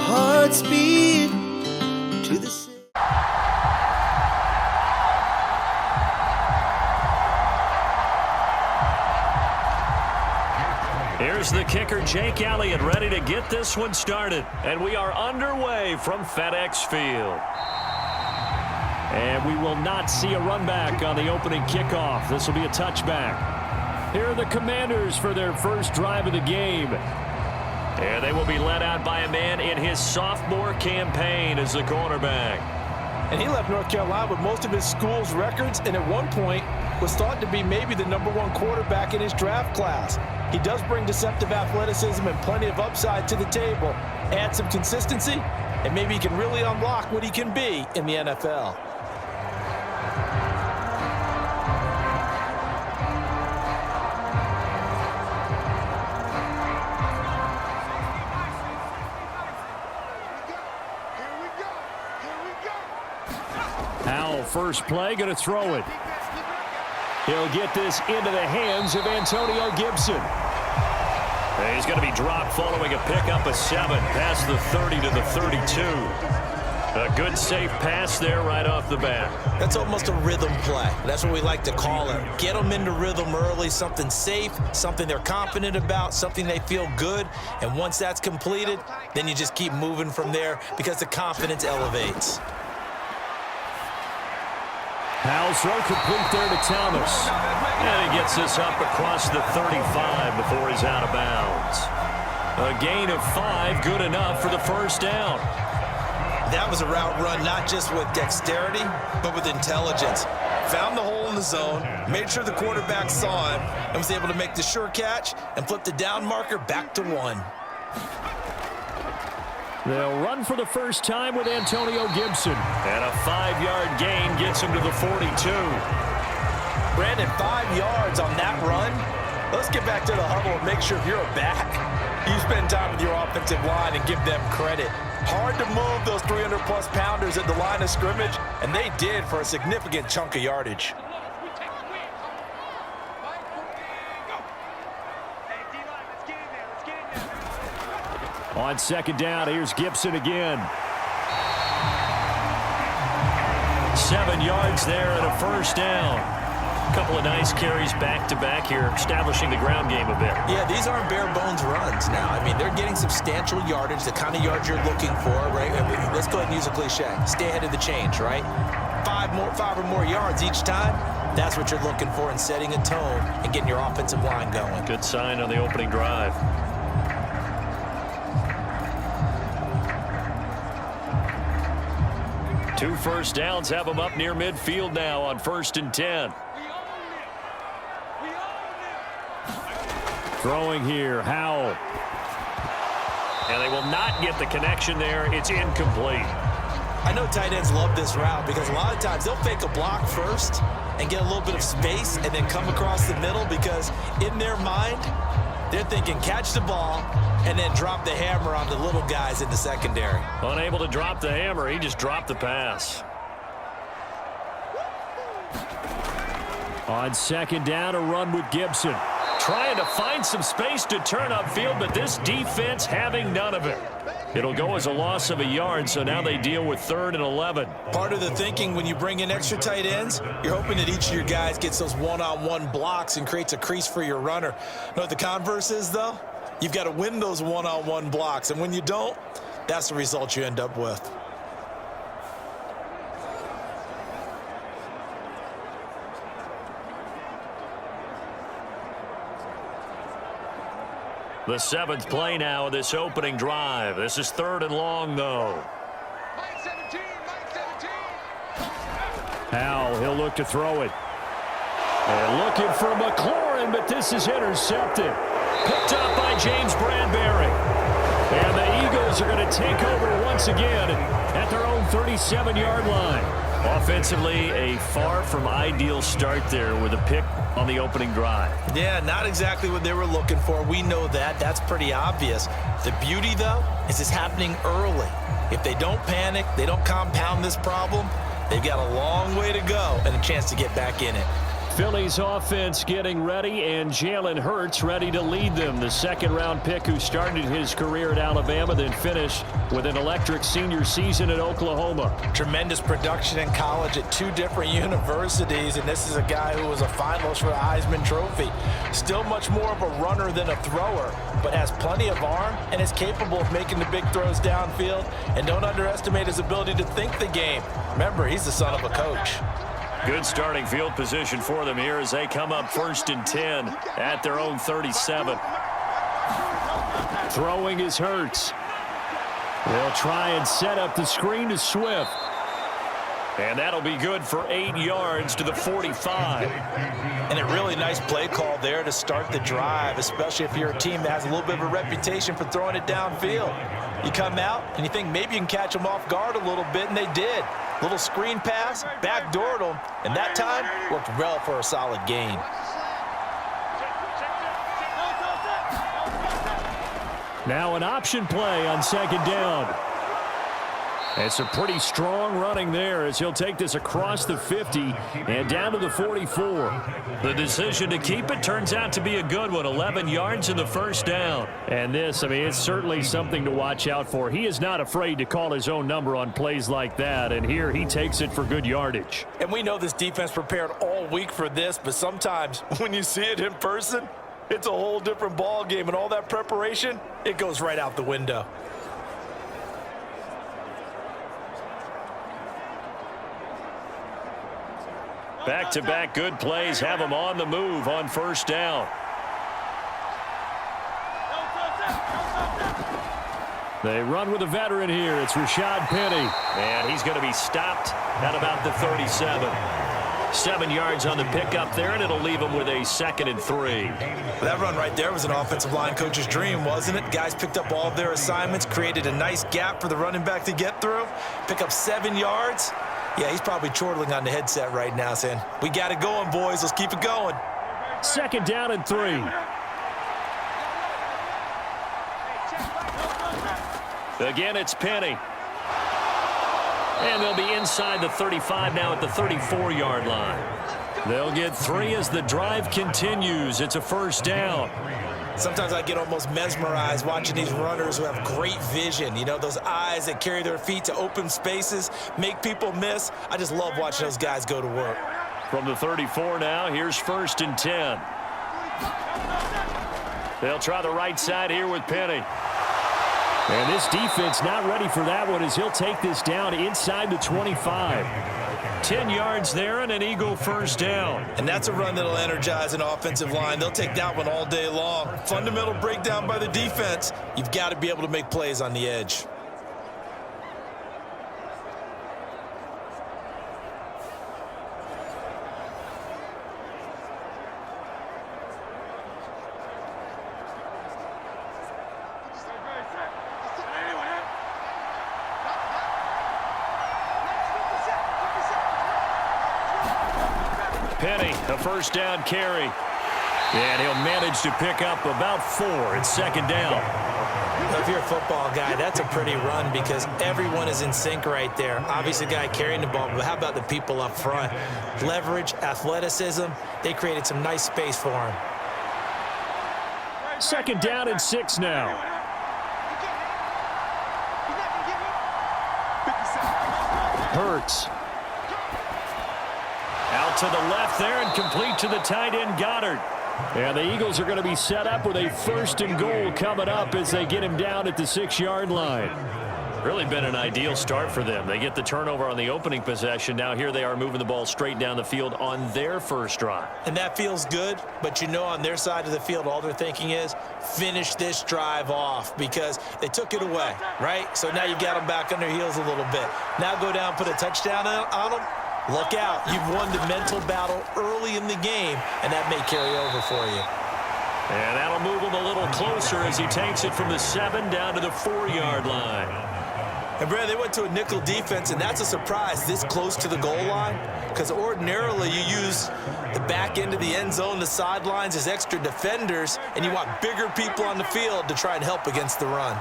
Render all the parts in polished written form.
heart's beat to the city. Here's the kicker, Jake Elliott, ready to get this one started. And we are underway from FedEx Field. And we will not see a run back on the opening kickoff. This will be a touchback. Here are the Commanders for their first drive of the game. And they will be led out by a man in his sophomore campaign as the quarterback. And he left North Carolina with most of his school's records, and at one point was thought to be maybe the #1 quarterback in his draft class. He does bring deceptive athleticism and plenty of upside to the table. Add some consistency, and maybe he can really unlock what he can be in the NFL. First play, going to throw it. He'll get this into the hands of Antonio Gibson. And he's going to be dropped following a pickup of 7 past the 30 to the 32. A good, safe pass there right off the bat. That's almost a rhythm play. That's what we like to call it. Get them into rhythm early, something safe, something they're confident about, something they feel good. And once that's completed, then you just keep moving from there because the confidence elevates. Powell's throw complete there to Thomas. And he gets this up across the 35 before he's out of bounds. A gain of 5, good enough for the first down. That was a route run not just with dexterity, but with intelligence. Found the hole in the zone, made sure the quarterback saw him, and was able to make the sure catch and flip the down marker back to 1. They'll run for the first time with Antonio Gibson. And a 5-yard gain gets him to the 42. Brandon, 5 yards on that run. Let's get back to the huddle and make sure if you're a back, you spend time with your offensive line and give them credit. Hard to move those 300-plus pounders at the line of scrimmage, and they did for a significant chunk of yardage. On second down, here's Gibson again. 7 yards there and a first down. A couple of nice carries back-to-back here, establishing the ground game a bit. Yeah, these aren't bare-bones runs now. I mean, they're getting substantial yardage, the kind of yards you're looking for, right? Let's go ahead and use a cliche. Stay ahead of the change, right? 5 or more yards each time. That's what you're looking for in setting a tone and getting your offensive line going. Good sign on the opening drive. 2 first downs have them up near midfield now on 1st and 10. Throwing here, Howell. And they will not get the connection there. It's incomplete. I know tight ends love this route because a lot of times they'll fake a block first and get a little bit of space and then come across the middle because in their mind, they're thinking catch the ball and then drop the hammer on the little guys in the secondary. Unable to drop the hammer, he just dropped the pass. On second down, a run with Gibson. Trying to find some space to turn upfield, but this defense having none of it. It'll go as a loss of a yard, so now they deal with 3rd and 11. Part of the thinking when you bring in extra tight ends, you're hoping that each of your guys gets those one-on-one blocks and creates a crease for your runner. Know what the converse is, though? You've got to win those one-on-one blocks, and when you don't, that's the result you end up with. The 7th play now of this opening drive. This is 3rd and long, though. Howell, he'll look to throw it. And looking for McLaurin, but this is intercepted. Picked up by James Bradbury. And the Eagles are going to take over once again at their own 37-yard line. Offensively, a far from ideal start there with a pick on the opening drive. Yeah, not exactly what they were looking for. We know that. That's pretty obvious. The beauty, though, is it's happening early. If they don't panic, they don't compound this problem, they've got a long way to go and a chance to get back in it. Philly's offense getting ready, and Jalen Hurts ready to lead them. The second-round pick who started his career at Alabama, then finished with an electric senior season at Oklahoma. Tremendous production in college at 2 different universities, and this is a guy who was a finalist for the Heisman Trophy. Still much more of a runner than a thrower, but has plenty of arm and is capable of making the big throws downfield. And don't underestimate his ability to think the game. Remember, he's the son of a coach. Good starting field position for them here as they come up 1st and 10 at their own 37. Throwing is Hurts. They'll try and set up the screen to Swift. And that'll be good for 8 yards to the 45. And a really nice play call there to start the drive, especially if you're a team that has a little bit of a reputation for throwing it downfield. You come out and you think maybe you can catch them off guard a little bit, and they did. Little screen pass, backdoored them, and that time worked well for a solid gain. Now an option play on 2nd down. It's a pretty strong running there as he'll take this across the 50 and down to the 44. The decision to keep it turns out to be a good one. 11 yards in the first down. And this, I mean, it's certainly something to watch out for. He is not afraid to call his own number on plays like that. And here he takes it for good yardage. And we know this defense prepared all week for this, but sometimes when you see it in person, it's a whole different ball game. And all that preparation, it goes right out the window. Back-to-back good plays have them on the move on 1st down. They run with a veteran here. It's Rashad Penny. And he's going to be stopped at about the 37. 7 yards on the pickup there, and it'll leave him with a 2nd and 3. That run right there was an offensive line coach's dream, wasn't it? Guys picked up all of their assignments, created a nice gap for the running back to get through, pick up 7 yards. Yeah, he's probably chortling on the headset right now saying, we got it going, boys. Let's keep it going. 2nd down and 3. Again, it's Penny. And they'll be inside the 35 now at the 34-yard line. They'll get 3 as the drive continues. It's a 1st down. Sometimes I get almost mesmerized watching these runners who have great vision. You know, those eyes that carry their feet to open spaces, make people miss. I just love watching those guys go to work. From the 34 now, here's 1st and 10. They'll try the right side here with Penny. And this defense not ready for that one as he'll take this down inside the 25. 10 yards there and an Eagle 1st down. And that's a run that'll energize an offensive line. They'll take that one all day long. Fundamental breakdown by the defense. You've got to be able to make plays on the edge. Penny, a 1st down carry. And he'll manage to pick up about 4 at 2nd down. If you're a football guy, that's a pretty run because everyone is in sync right there. Obviously, the guy carrying the ball, but how about the people up front? Leverage, athleticism, they created some nice space for him. 2nd down and 6 now. Hurts. Out to the left there and complete to the tight end, Goddard. And the Eagles are going to be set up with a 1st and goal coming up as they get him down at the 6-yard line. Really been an ideal start for them. They get the turnover on the opening possession. Now here they are moving the ball straight down the field on their first drive. And that feels good, but you know on their side of the field, all they're thinking is finish this drive off because they took it away, right? So now you got them back on their heels a little bit. Now go down, put a touchdown on them. Look out. You've won the mental battle early in the game, and that may carry over for you. And that'll move him a little closer as he takes it from the 7 down to the 4-yard line. And, Brad, they went to a nickel defense, and that's a surprise this close to the goal line because ordinarily you use the back end of the end zone, the sidelines as extra defenders, and you want bigger people on the field to try and help against the run.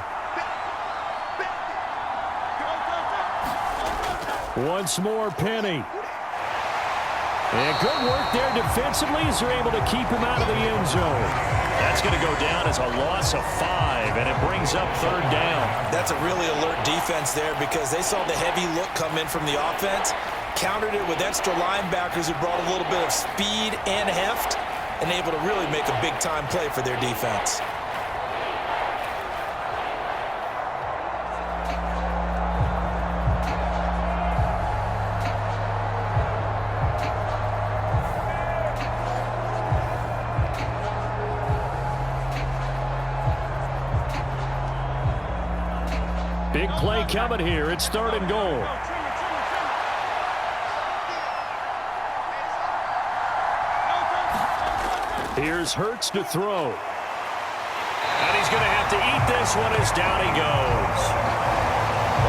Once more, Penny. And good work there defensively as they're able to keep him out of the end zone. That's going to go down as a loss of 5, and it brings up 3rd down. That's a really alert defense there because they saw the heavy look come in from the offense, countered it with extra linebackers who brought a little bit of speed and heft, and able to really make a big-time play for their defense. Big play coming here. It's 3rd and goal. Here's Hurts to throw. And he's going to have to eat this one as down he goes.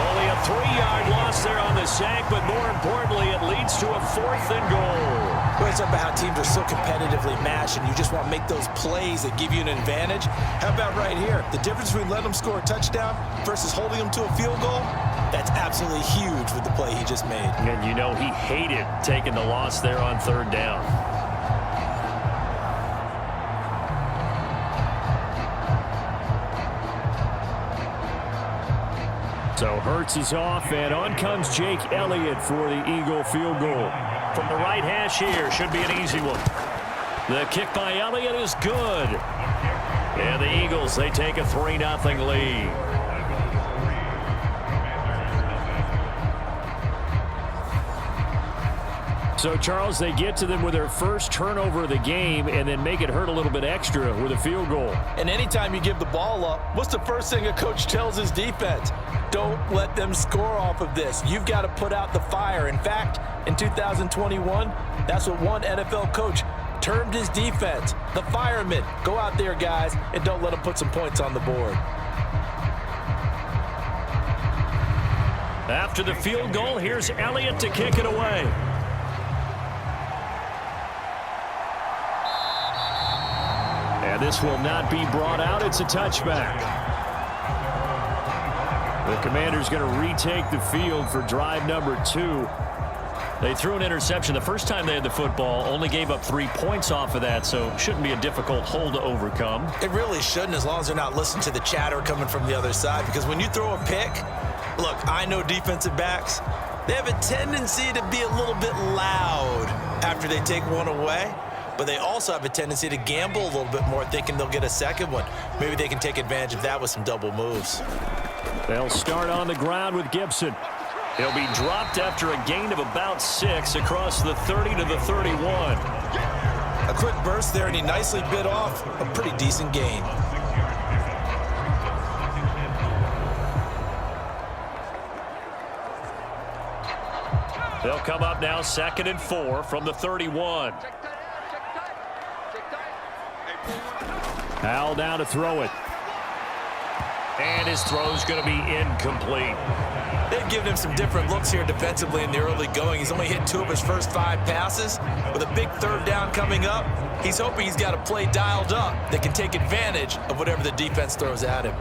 Only a 3-yard loss there on the sack, but more importantly, it leads to a 4th and goal. Well, it's about how teams are so competitively matched, and you just want to make those plays that give you an advantage. How about right here? The difference between letting them score a touchdown versus holding them to a field goal, that's absolutely huge with the play he just made. And you know he hated taking the loss there on 3rd down. So Hurts is off, and on comes Jake Elliott for the Eagle field goal. From the right hash here, should be an easy one. The kick by Elliott is good. And the Eagles, they take a 3-0 lead. So, Charles, they get to them with their first turnover of the game and then make it hurt a little bit extra with a field goal. And anytime you give the ball up, what's the first thing a coach tells his defense? Don't let them score off of this. You've got to put out the fire. In fact, in 2021, that's what one NFL coach termed his defense. The firemen. Go out there, guys, and don't let them put some points on the board. After the field goal, here's Elliott to kick it away. And this will not be brought out. It's a touchback. The Commanders going to retake the field for drive number 2. They threw an interception the first time they had the football, only gave up 3 points off of that, so shouldn't be a difficult hole to overcome. It really shouldn't, as long as they're not listening to the chatter coming from the other side, because when you throw a pick, look, I know defensive backs, they have a tendency to be a little bit loud after they take one away. But they also have a tendency to gamble a little bit more, thinking they'll get a second one. Maybe they can take advantage of that with some double moves. They'll start on the ground with Gibson. He'll be dropped after a gain of about 6 across the 30 to the 31. A quick burst there, and he nicely bit off a pretty decent gain. They'll come up now 2nd and 4 from the 31. Howell down to throw it. And his throw's going to be incomplete. They've given him some different looks here defensively in the early going. He's only hit 2 of his first 5 passes. With a big 3rd down coming up, he's hoping he's got a play dialed up that can take advantage of whatever the defense throws at him.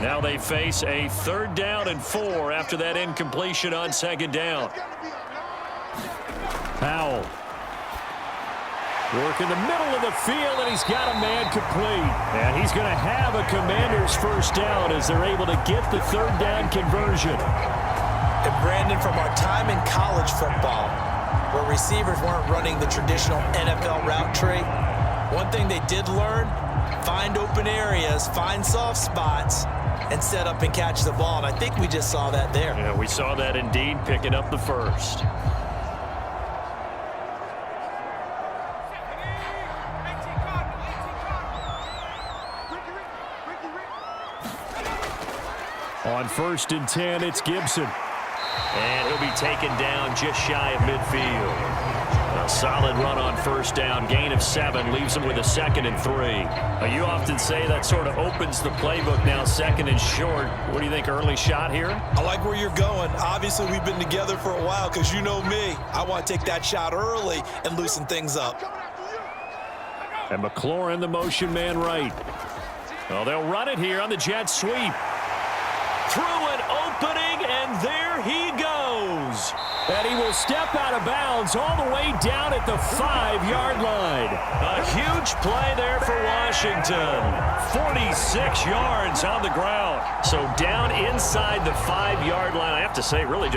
Now they face a 3rd down and 4 after that incompletion on 2nd down. Howell. Work in the middle of the field, and he's got a man complete. And he's going to have a Commanders first down as they're able to get the 3rd down conversion. And Brandon, from our time in college football, where receivers weren't running the traditional NFL route tree, one thing they did learn, find open areas, find soft spots, and set up and catch the ball. And I think we just saw that there. Yeah, we saw that indeed, picking up the first. On 1st and 10, it's Gibson. And he'll be taken down just shy of midfield. A solid run on 1st down. Gain of 7 leaves him with a 2nd and 3. You often say that sort of opens the playbook now, 2nd and short. What do you think, early shot here? I like where you're going. Obviously, we've been together for a while because you know me. I want to take that shot early and loosen things up. And McLaurin, the motion man right. Well, they'll run it here on the jet sweep. Through an opening, and there he goes. And he will step out of bounds all the way down at the 5-yard line. A huge play there for Washington. 46 yards on the ground. So down inside the 5-yard line, I have to say, really just